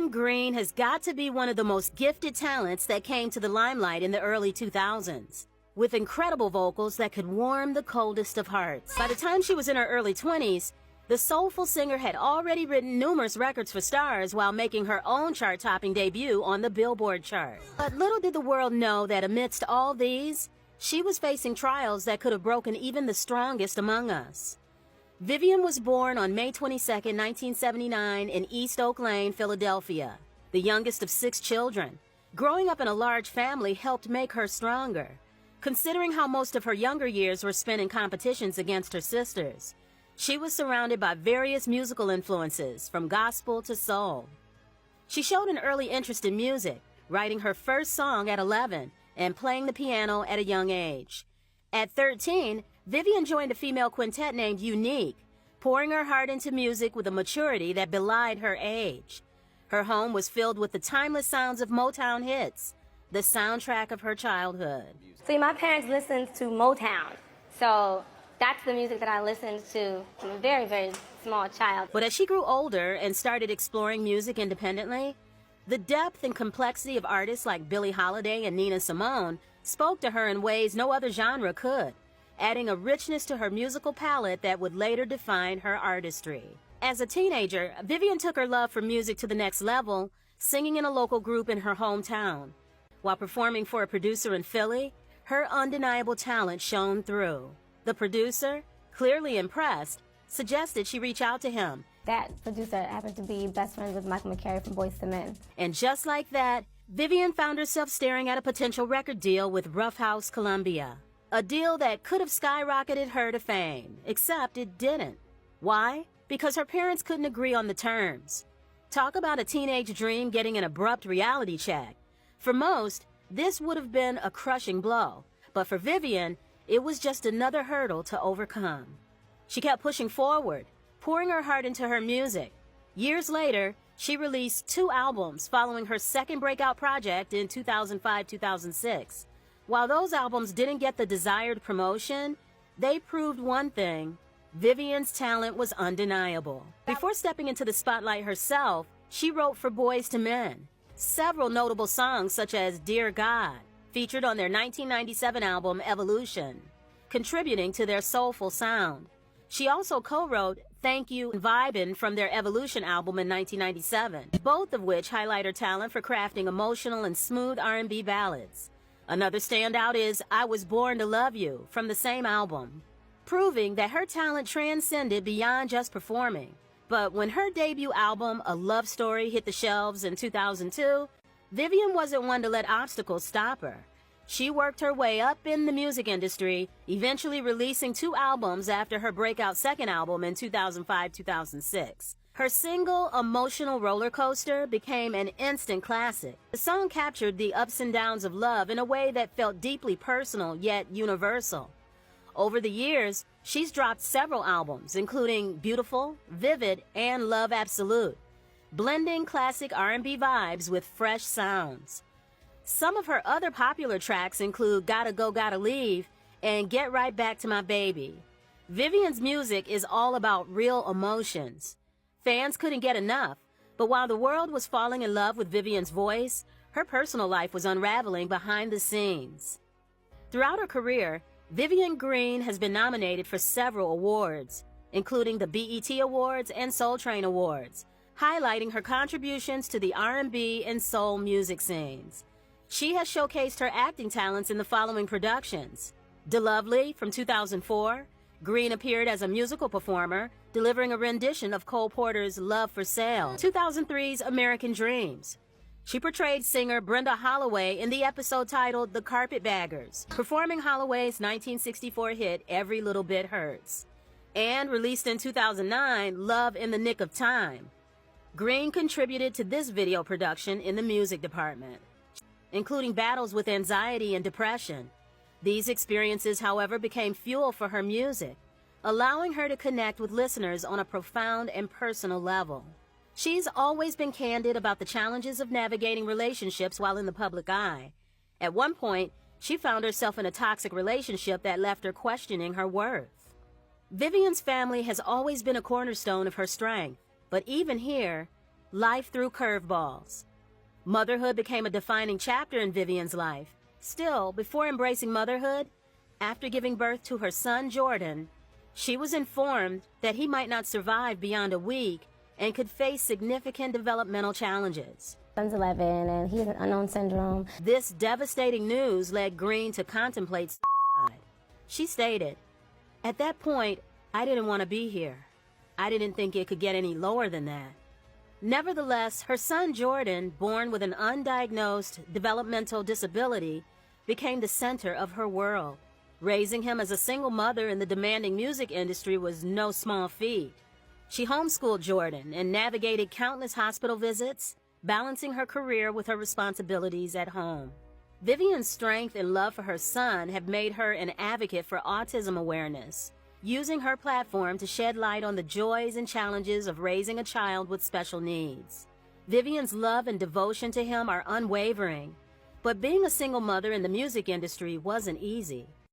Vivian Green has got to be one of the most gifted talents that came to the limelight in the early 2000s, with incredible vocals that could warm the coldest of hearts. By the time she was in her early 20s, the soulful singer had already written numerous records for stars while making her own chart-topping debut on the Billboard chart. But little did the world know that amidst all these, she was facing trials that could have broken even the strongest among us. Vivian was born on May 22, 1979 in East Oak Lane, Philadelphia, the youngest of 6 children. Growing up in a large family helped make her stronger, considering how most of her younger years were spent in competitions against her sisters. She was surrounded by various musical influences, from gospel to soul. She showed an early interest in music, writing her first song at 11 and playing the piano at a young age. At 13, Vivian joined a female quintet named Unique, pouring her heart into music with a maturity that belied her age. Her home was filled with the timeless sounds of Motown hits, the soundtrack of her childhood. See, my parents listened to Motown, so that's the music that I listened to from a very, very small child. But as she grew older and started exploring music independently, the depth and complexity of artists like Billie Holiday and Nina Simone spoke to her in ways no other genre could, adding a richness to her musical palette that would later define her artistry. As a teenager, Vivian took her love for music to the next level, singing in a local group in her hometown. While performing for a producer in Philly, her undeniable talent shone through. The producer, clearly impressed, suggested she reach out to him. That producer happened to be best friends with Michael McCary from Boyz II Men. And just like that, Vivian found herself staring at a potential record deal with Rough House Columbia. A deal that could have skyrocketed her to fame, except it didn't. Why? Because her parents couldn't agree on the terms. Talk about a teenage dream getting an abrupt reality check. For most, this would have been a crushing blow. But for Vivian, it was just another hurdle to overcome. She kept pushing forward, pouring her heart into her music. Years later, she released 2 albums following her second breakout project in 2005-2006. While those albums didn't get the desired promotion, they proved one thing: Vivian's talent was undeniable. Before stepping into the spotlight herself, she wrote for Boyz II Men. Several notable songs, such as Dear God, featured on their 1997 album Evolution, contributing to their soulful sound. She also co-wrote Thank You and Vibin' from their Evolution album in 1997, both of which highlight her talent for crafting emotional and smooth R&B ballads. Another standout is I Was Born to Love You from the same album, proving that her talent transcended beyond just performing. But when her debut album, A Love Story, hit the shelves in 2002, Vivian wasn't one to let obstacles stop her. She worked her way up in the music industry, eventually releasing 2 albums after her breakout second album in 2005-2006. Her single, Emotional Roller Coaster, became an instant classic. The song captured the ups and downs of love in a way that felt deeply personal yet universal. Over the years, she's dropped several albums, including Beautiful, Vivid, and Love Absolute, blending classic R&B vibes with fresh sounds. Some of her other popular tracks include Gotta Go, Gotta Leave and Get Right Back to My Baby. Vivian's music is all about real emotions. Fans couldn't get enough, but while the world was falling in love with Vivian's voice, her personal life was unraveling behind the scenes. Throughout her career, Vivian Green has been nominated for several awards, including the BET Awards and Soul Train Awards, highlighting her contributions to the R&B and soul music scenes. She has showcased her acting talents in the following productions: DeLovely from 2004, Green appeared as a musical performer, delivering a rendition of Cole Porter's Love for Sale, 2003's American Dreams. She portrayed singer Brenda Holloway in the episode titled The Carpetbaggers, performing Holloway's 1964 hit Every Little Bit Hurts. And released in 2009, Love in the Nick of Time. Green contributed to this video production in the music department, including battles with anxiety and depression. These experiences, however, became fuel for her music, allowing her to connect with listeners on a profound and personal level. She's always been candid about the challenges of navigating relationships while in the public eye. At one point, she found herself in a toxic relationship that left her questioning her worth. Vivian's family has always been a cornerstone of her strength, but even here, Life threw curveballs. Motherhood became a defining chapter in Vivian's life. Still, before embracing motherhood, after giving birth to her son Jordan, she was informed that he might not survive beyond a week and could face significant developmental challenges. Son's 11 and he has an unknown syndrome. This devastating news led Green to contemplate suicide. She stated, "At that point, I didn't want to be here. I didn't think it could get any lower than that." Nevertheless, her son Jordan, born with an undiagnosed developmental disability, became the center of her world. Raising him as a single mother in the demanding music industry was no small feat. She homeschooled Jordan and navigated countless hospital visits, balancing her career with her responsibilities at home. Vivian's strength and love for her son have made her an advocate for autism awareness, using her platform to shed light on the joys and challenges of raising a child with special needs. Vivian's love and devotion to him are unwavering, but being a single mother in the music industry wasn't easy.